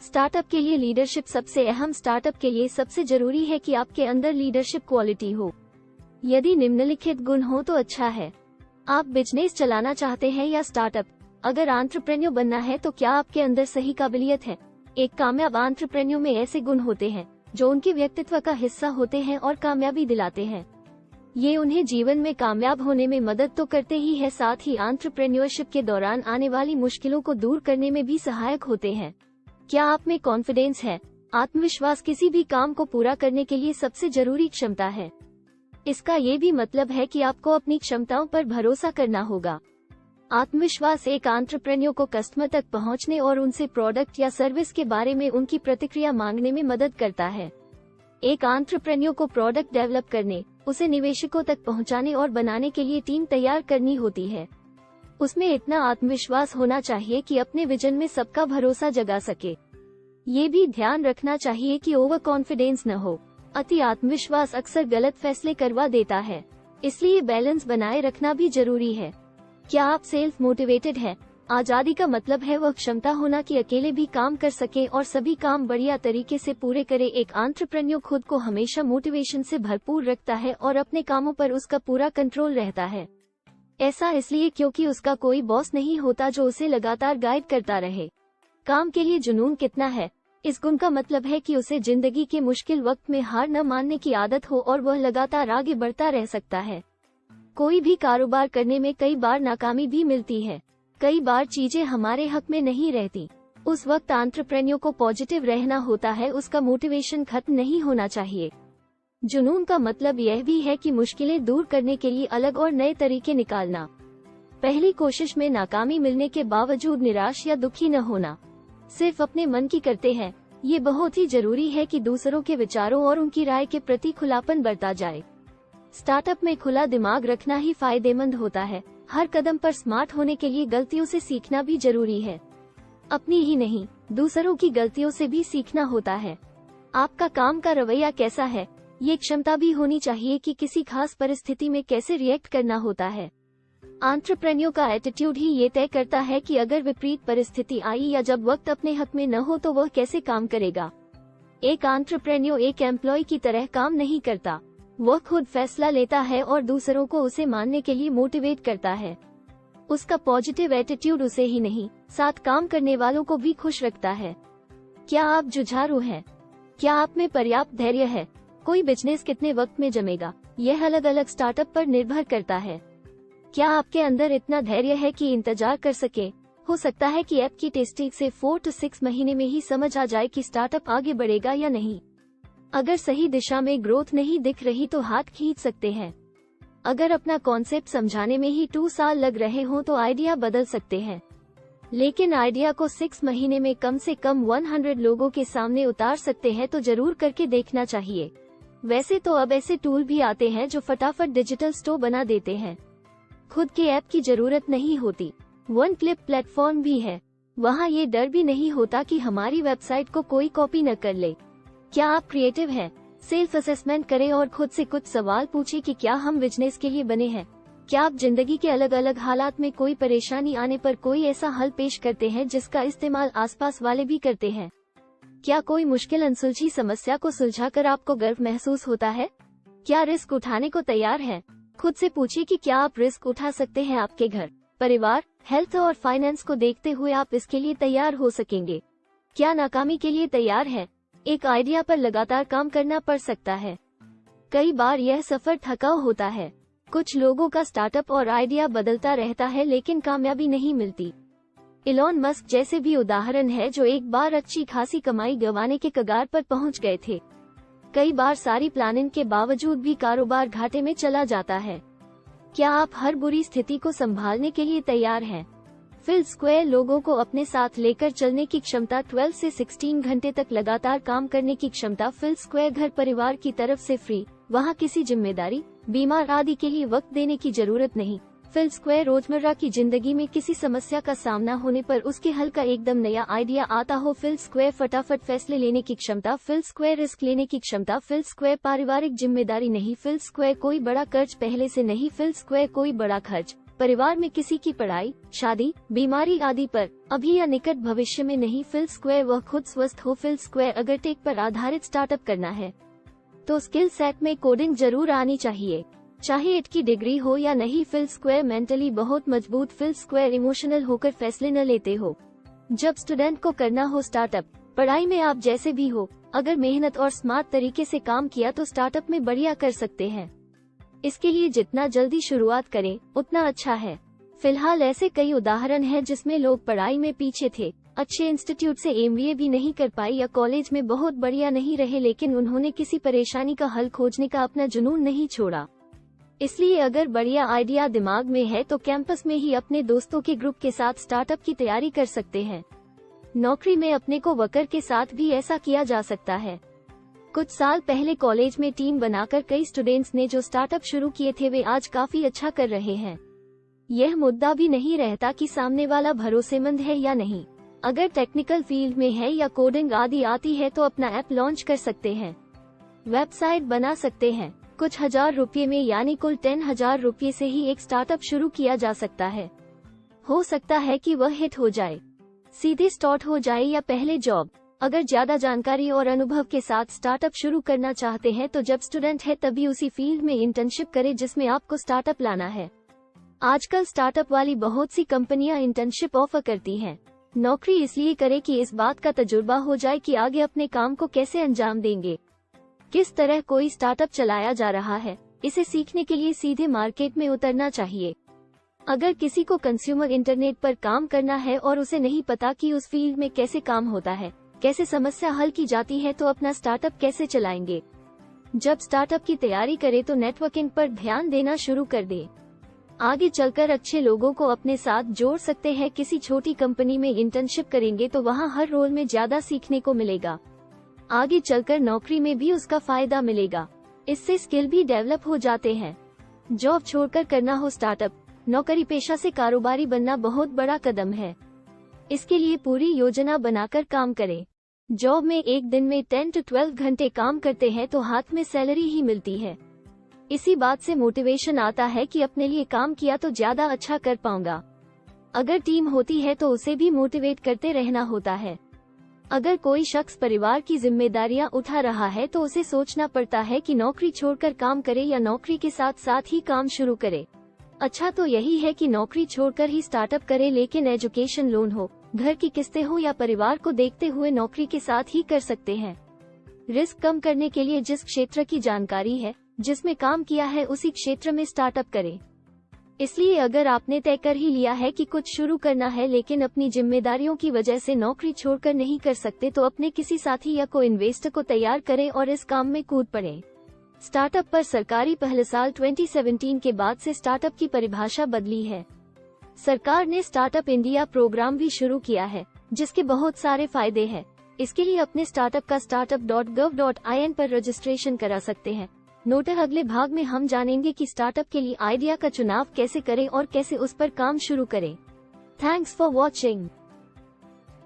Startup के लिए leadership सबसे अहम स्टार्टअप के लिए सबसे जरूरी है कि आपके अंदर लीडरशिप क्वालिटी हो। यदि निम्नलिखित गुण हो तो अच्छा है। आप बिजनेस चलाना चाहते हैं या स्टार्टअप? अगर एंटरप्रेन्योर बनना है तो क्या आपके अंदर सही काबिलियत है? एक कामयाब एंटरप्रेन्योर में ऐसे गुण होते हैं जो उनके व्यक्तित्व का हिस्सा होते हैं और कामयाबी दिलाते हैं। ये उन्हें जीवन में कामयाब होने में मदद तो करते ही है, साथ ही एंटरप्रेन्योरशिप के दौरान आने वाली मुश्किलों को दूर करने में भी सहायक होते हैं। क्या आप में कॉन्फिडेंस है? आत्मविश्वास किसी भी काम को पूरा करने के लिए सबसे जरूरी क्षमता है। इसका ये भी मतलब है कि आपको अपनी क्षमताओं पर भरोसा करना होगा। आत्मविश्वास एक एंटरप्रेन्योर को कस्टमर तक पहुंचने और उनसे प्रोडक्ट या सर्विस के बारे में उनकी प्रतिक्रिया मांगने में मदद करता है। एक एंटरप्रेन्योर को प्रोडक्ट डेवलप करने, उसे निवेशकों तक पहुंचाने और बनाने के लिए टीम तैयार करनी होती है। उसमें इतना आत्मविश्वास होना चाहिए कि अपने विजन में सबका भरोसा जगा सके। ये भी ध्यान रखना चाहिए कि ओवर कॉन्फिडेंस न हो। अति आत्मविश्वास अक्सर गलत फैसले करवा देता है, इसलिए बैलेंस बनाए रखना भी जरूरी है। क्या आप सेल्फ मोटिवेटेड है? आजादी का मतलब है वह क्षमता होना कि अकेले भी काम कर सके और सभी काम बढ़िया तरीके से पूरे करे। एक एंटरप्रेन्योर खुद को हमेशा मोटिवेशन से भरपूर रखता है और अपने कामों पर उसका पूरा कंट्रोल रहता है। ऐसा इसलिए क्योंकि उसका कोई बॉस नहीं होता जो उसे लगातार गाइड करता रहे। काम के लिए जुनून कितना है? इस गुण का मतलब है कि उसे जिंदगी के मुश्किल वक्त में हार न मानने की आदत हो और वह लगातार आगे बढ़ता रह सकता है। कोई भी कारोबार करने में कई बार नाकामी भी मिलती है, कई बार चीजें हमारे हक में नहीं रहती। उस वक्त एंटरप्रेन्योर को पॉजिटिव रहना होता है, उसका मोटिवेशन खत्म नहीं होना चाहिए। जुनून का मतलब यह भी है कि मुश्किलें दूर करने के लिए अलग और नए तरीके निकालना। पहली कोशिश में नाकामी मिलने के बावजूद निराश या दुखी न होना। सिर्फ अपने मन की करते हैं। ये बहुत ही जरूरी है कि दूसरों के विचारों और उनकी राय के प्रति खुलापन बरता जाए। स्टार्टअप में खुला दिमाग रखना ही फायदेमंद होता है। हर कदम पर स्मार्ट होने के लिए गलतियों से सीखना भी जरूरी है। अपनी ही नहीं, दूसरों की गलतियों से भी सीखना होता है। आपका काम का रवैया कैसा है? ये क्षमता भी होनी चाहिए कि किसी खास परिस्थिति में कैसे रिएक्ट करना होता है। एंटरप्रेन्योर का एटीट्यूड ही ये तय करता है कि अगर विपरीत परिस्थिति आई या जब वक्त अपने हक में न हो तो वह कैसे काम करेगा। एक एंटरप्रेन्योर एक एम्प्लॉय की तरह काम नहीं करता। वह खुद फैसला लेता है और दूसरों को उसे मानने के लिए मोटिवेट करता है। उसका पॉजिटिव एटीट्यूड उसे ही नहीं, साथ काम करने वालों को भी खुश रखता है। क्या आप जुझारू हैं? क्या आप में पर्याप्त धैर्य है? कोई बिजनेस कितने वक्त में जमेगा, यह अलग अलग स्टार्टअप पर निर्भर करता है। क्या आपके अंदर इतना धैर्य है कि इंतजार कर सके? हो सकता है कि ऐप की टेस्टिंग से 4 से 6 महीने में ही समझ आ जाए कि स्टार्टअप आगे बढ़ेगा या नहीं। अगर सही दिशा में ग्रोथ नहीं दिख रही तो हाथ खींच सकते हैं। अगर अपना कॉन्सेप्ट समझाने में ही 2 साल लग रहे हों तो आइडिया बदल सकते हैं, लेकिन आइडिया को 6 महीने में कम से कम 100 लोगों के सामने उतार सकते हैं तो जरूर करके देखना चाहिए। वैसे तो अब ऐसे टूल भी आते हैं जो फटाफट डिजिटल स्टोर बना देते हैं। खुद के ऐप की जरूरत नहीं होती। वन क्लिप प्लेटफॉर्म भी है, वहाँ ये डर भी नहीं होता कि हमारी वेबसाइट को कोई कॉपी न कर ले। क्या आप क्रिएटिव हैं? सेल्फ असेसमेंट करें और खुद से कुछ सवाल पूछें कि क्या हम बिजनेस के लिए बने हैं। क्या आप जिंदगी के अलग अलग हालात में कोई परेशानी आने पर कोई ऐसा हल पेश करते हैं जिसका इस्तेमाल आसपास वाले भी करते हैं? क्या कोई मुश्किल अनसुलझी समस्या को सुलझाकर आपको गर्व महसूस होता है? क्या रिस्क उठाने को तैयार हैं? खुद से पूछिए कि क्या आप रिस्क उठा सकते हैं। आपके घर, परिवार, हेल्थ और फाइनेंस को देखते हुए आप इसके लिए तैयार हो सकेंगे। क्या नाकामी के लिए तैयार है? एक आइडिया पर लगातार काम करना पड़ सकता है। कई बार यह सफर थकाऊ होता है। कुछ लोगों का स्टार्टअप और आइडिया बदलता रहता है लेकिन कामयाबी नहीं मिलती। इलॉन मस्क जैसे भी उदाहरण है जो एक बार अच्छी खासी कमाई गंवाने के कगार पर पहुंच गए थे। कई बार सारी प्लानिंग के बावजूद भी कारोबार घाटे में चला जाता है। क्या आप हर बुरी स्थिति को संभालने के लिए तैयार हैं? फिल स्क्वायर लोगों को अपने साथ लेकर चलने की क्षमता, 12 से 16 घंटे तक लगातार काम करने की क्षमता। फिल स्क्वायर घर परिवार की तरफ से फ्री, वहाँ किसी जिम्मेदारी, बीमार आदि के लिए वक्त देने की जरूरत नहीं। फिल स्क्वायर रोजमर्रा की जिंदगी में किसी समस्या का सामना होने पर उसके हल का एकदम नया आइडिया आता हो। फिल स्क्वायर फटाफट फैसले लेने की क्षमता। फिल स्क्वायर रिस्क लेने की क्षमता। फिल स्क्वायर पारिवारिक जिम्मेदारी नहीं। फिल स्क्वायर कोई बड़ा कर्ज पहले से नहीं। फिल स्क्वायर कोई बड़ा खर्च परिवार में किसी की पढ़ाई, शादी, बीमारी आदि पर अभी या निकट भविष्य में नहीं फिल स्क्वायर वह खुद स्वस्थ हो। फिल स्क्वायर अगर टेक पर आधारित स्टार्टअप करना है तो स्किल सेट में कोडिंग जरूर आनी चाहिए, चाहे 8 की डिग्री हो या नहीं। फिल स्क्वायर मेंटली बहुत मजबूत, फिल स्क्वायर इमोशनल होकर फैसले न लेते हो। जब स्टूडेंट को करना हो स्टार्टअप, पढ़ाई में आप जैसे भी हो, अगर मेहनत और स्मार्ट तरीके से काम किया तो स्टार्टअप में बढ़िया कर सकते हैं। इसके लिए जितना जल्दी शुरुआत करें उतना अच्छा है। फिलहाल ऐसे कई उदाहरण हैं जिसमें लोग पढ़ाई में पीछे थे, अच्छे इंस्टीट्यूट से एमबीए भी नहीं कर पाई या कॉलेज में बहुत बढ़िया नहीं रहे, लेकिन उन्होंने किसी परेशानी का हल खोजने का अपना जुनून नहीं छोड़ा। इसलिए अगर बढ़िया आइडिया दिमाग में है तो कैंपस में ही अपने दोस्तों के ग्रुप के साथ स्टार्टअप की तैयारी कर सकते हैं। नौकरी में अपने को वर्कर के साथ भी ऐसा किया जा सकता है। कुछ साल पहले कॉलेज में टीम बनाकर कई स्टूडेंट्स ने जो स्टार्टअप शुरू किए थे वे आज काफी अच्छा कर रहे हैं। यह मुद्दा भी नहीं रहता कि सामने वाला भरोसेमंद है या नहीं। अगर टेक्निकल फील्ड में है या कोडिंग आदि आती है तो अपना ऐप लॉन्च कर सकते हैं, वेबसाइट बना सकते हैं। कुछ हजार रुपये में यानी कुल 10,000 रुपये से ही एक स्टार्टअप शुरू किया जा सकता है। हो सकता है कि वह हिट हो जाए, सीधे स्टार्ट हो जाए या पहले जॉब। अगर ज्यादा जानकारी और अनुभव के साथ स्टार्टअप शुरू करना चाहते हैं तो जब स्टूडेंट है तभी उसी फील्ड में इंटर्नशिप करें जिसमें आपको स्टार्टअप लाना है। आजकल स्टार्टअप वाली बहुत सी कंपनियां इंटर्नशिप ऑफर करती हैं। नौकरी इसलिए करें कि इस बात का तजुर्बा हो जाए कि आगे अपने काम को कैसे अंजाम देंगे, किस तरह कोई स्टार्टअप चलाया जा रहा है। इसे सीखने के लिए सीधे मार्केट में उतरना चाहिए। अगर किसी को कंज्यूमर इंटरनेट पर काम करना है और उसे नहीं पता कि उस फील्ड में कैसे काम होता है, कैसे समस्या हल की जाती है, तो अपना स्टार्टअप कैसे चलाएंगे। जब स्टार्टअप की तैयारी करें तो नेटवर्किंग पर ध्यान देना शुरू कर दें। आगे चलकर अच्छे लोगों को अपने साथ जोड़ सकते हैं। किसी छोटी कंपनी में इंटर्नशिप करेंगे तो वहां हर रोल में ज्यादा सीखने को मिलेगा। आगे चलकर नौकरी में भी उसका फायदा मिलेगा। इससे स्किल भी डेवलप हो जाते हैं। जॉब छोड़कर करना हो स्टार्टअप, नौकरी पेशा से कारोबारी बनना बहुत बड़ा कदम है। इसके लिए पूरी योजना बनाकर काम करें। जॉब में एक दिन में 10 से 12 घंटे काम करते हैं तो हाथ में सैलरी ही मिलती है। इसी बात से मोटिवेशन आता है कि अपने लिए काम किया तो ज्यादा अच्छा कर पाऊंगा। अगर टीम होती है तो उसे भी मोटिवेट करते रहना होता है। अगर कोई शख्स परिवार की जिम्मेदारियां उठा रहा है तो उसे सोचना पड़ता है कि नौकरी छोड़कर काम करे या नौकरी के साथ साथ ही काम शुरू करे। अच्छा तो यही है कि नौकरी छोड़कर ही स्टार्टअप करे, लेकिन एजुकेशन लोन हो, घर की किस्तें हो या परिवार को देखते हुए नौकरी के साथ ही कर सकते हैं। रिस्क कम करने के लिए जिस क्षेत्र की जानकारी है, जिसमें काम किया है, उसी क्षेत्र में स्टार्टअप करें। इसलिए अगर आपने तय कर ही लिया है कि कुछ शुरू करना है लेकिन अपनी जिम्मेदारियों की वजह से नौकरी छोड़कर नहीं कर सकते तो अपने किसी साथी या को इन्वेस्टर को तैयार करें और इस काम में कूद पड़ें। स्टार्टअप पर सरकारी पहल साल 2017 के बाद से स्टार्टअप की परिभाषा बदली है। सरकार ने स्टार्टअप इंडिया प्रोग्राम भी शुरू किया है जिसके बहुत सारे फायदे हैं। इसके लिए अपने स्टार्टअप का startup.gov.in पर रजिस्ट्रेशन करा सकते हैं। नोटर अगले भाग में हम जानेंगे कि स्टार्टअप के लिए आइडिया का चुनाव कैसे करें और कैसे उस पर काम शुरू करें। Thanks for watching.